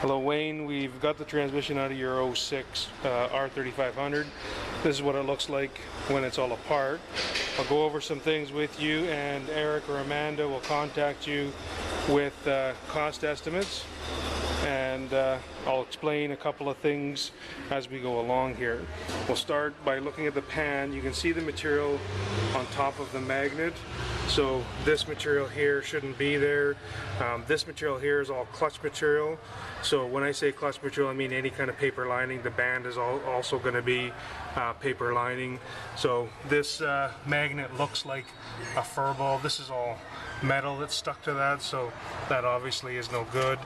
Hello Wayne, we've got the transmission out of your 06 R3500. This is what it looks like when it's all apart. I'll go over some things with you, and Eric or Amanda will contact you with cost estimates, and I'll explain a couple of things as we go along here. We'll start by looking at the pan. You can see the material on top of the magnet. So this material here shouldn't be there. This material here is all clutch material. So when I say clutch material, I mean any kind of paper lining. The band is also going to be paper lining. So this magnet looks like a fur ball. This is all metal that's stuck to that, so that obviously is no good.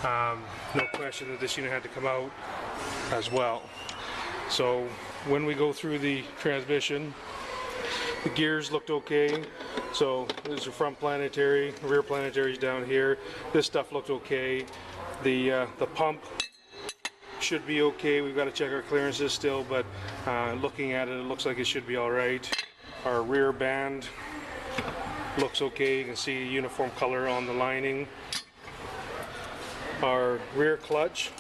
No question that this unit had to come out as well. So when we go through the transmission, the gears looked okay. So there's your front planetary, rear planetary is down here. This stuff looked okay. The pump should be okay. We've got to check our clearances still, but looking at it, it looks like it should be all right. Our rear band looks okay. You can see uniform color on the lining. Our rear clutch,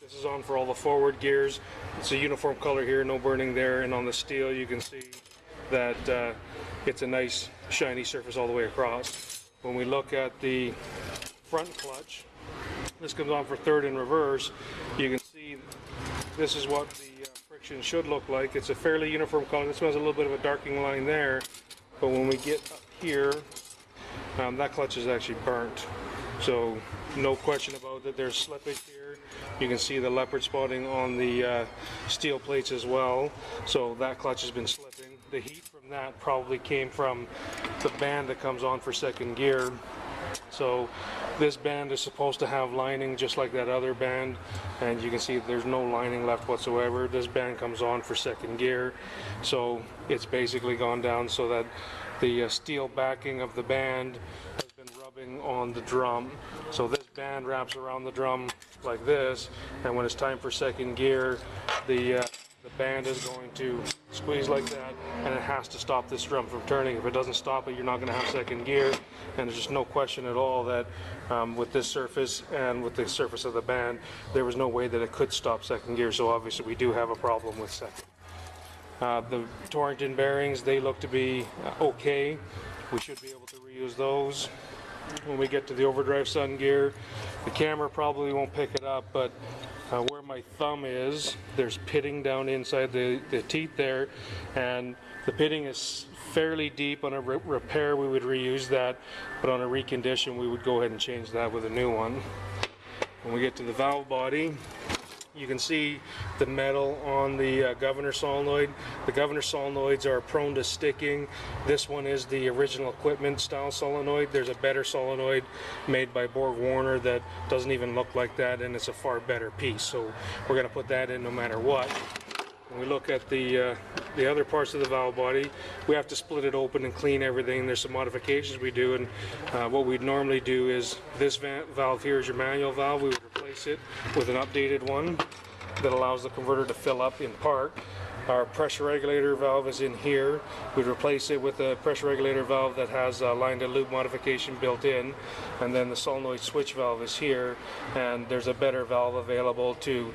this is on for all the forward gears. It's a uniform color here, no burning there, and on the steel you can see that it's a nice shiny surface all the way across. When we look at the front clutch, this comes on for third and reverse. You can see this is what the friction should look like. It's a fairly uniform color. This one has a little bit of a darkening line there, but when we get up here, that clutch is actually burnt. So no question about that. There's slippage here. You can see the leopard spotting on the steel plates as well. So that clutch has been slipping. The heat from that probably came from the band that comes on for second gear. So this band is supposed to have lining just like that other band, and you can see there's no lining left whatsoever. This band comes on for second gear, so it's basically gone down so that the steel backing of the band has been rubbing on the drum. So this band wraps around the drum like this, and when it's time for second gear, the band is going to squeeze like that, and it has to stop this drum from turning. If it doesn't stop it, you're not going to have second gear, and there's just no question at all that with this surface and with the surface of the band, there was no way that it could stop second gear, so obviously we do have a problem with second. The Torrington bearings, they look to be okay. We should be able to reuse those. When we get to the overdrive sun gear, the camera probably won't pick it up, but where my thumb is, there's pitting down inside the teeth there, and the pitting is fairly deep. On a repair we would reuse that, but on a recondition we would go ahead and change that with a new one. When we get to the valve body, you can see the metal on the governor solenoid. The governor solenoids are prone to sticking. This one is the original equipment style solenoid. There's a better solenoid made by Borg Warner that doesn't even look like that, and it's a far better piece. So we're going to put that in no matter what. When we look at the other parts of the valve body, we have to split it open and clean everything. There's some modifications we do, and what we'd normally do is this valve here is your manual valve. We would replace it with an updated one that allows the converter to fill up in part. Our pressure regulator valve is in here. We'd replace it with a pressure regulator valve that has a line to loop modification built in, and then the solenoid switch valve is here, and there's a better valve available to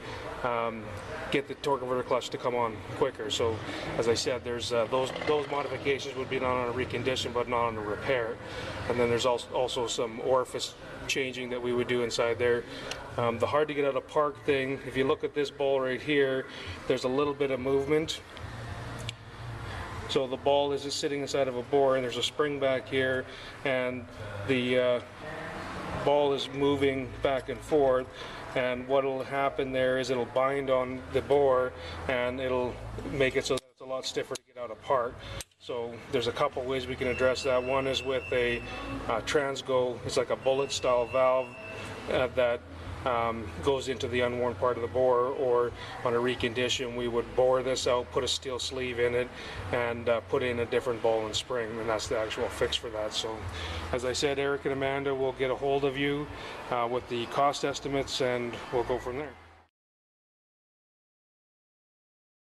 get the torque converter clutch to come on quicker. So as I said, there's those modifications would be done on a recondition but not on a repair. And then there's also some orifice changing that we would do inside there. The hard to get out of park thing, if you look at this ball right here, there's a little bit of movement. So the ball is just sitting inside of a bore, and there's a spring back here, and the ball is moving back and forth, and what will happen there is it'll bind on the bore, and it'll make it so that it's a lot stiffer to get out of park. So there's a couple ways we can address that. One is with a transgo. It's like a bullet style valve that goes into the unworn part of the bore, or on a recondition we would bore this out, put a steel sleeve in it, and put in a different ball and spring, and that's the actual fix for that. So as I said, Eric and Amanda will get a hold of you with the cost estimates, and we'll go from there.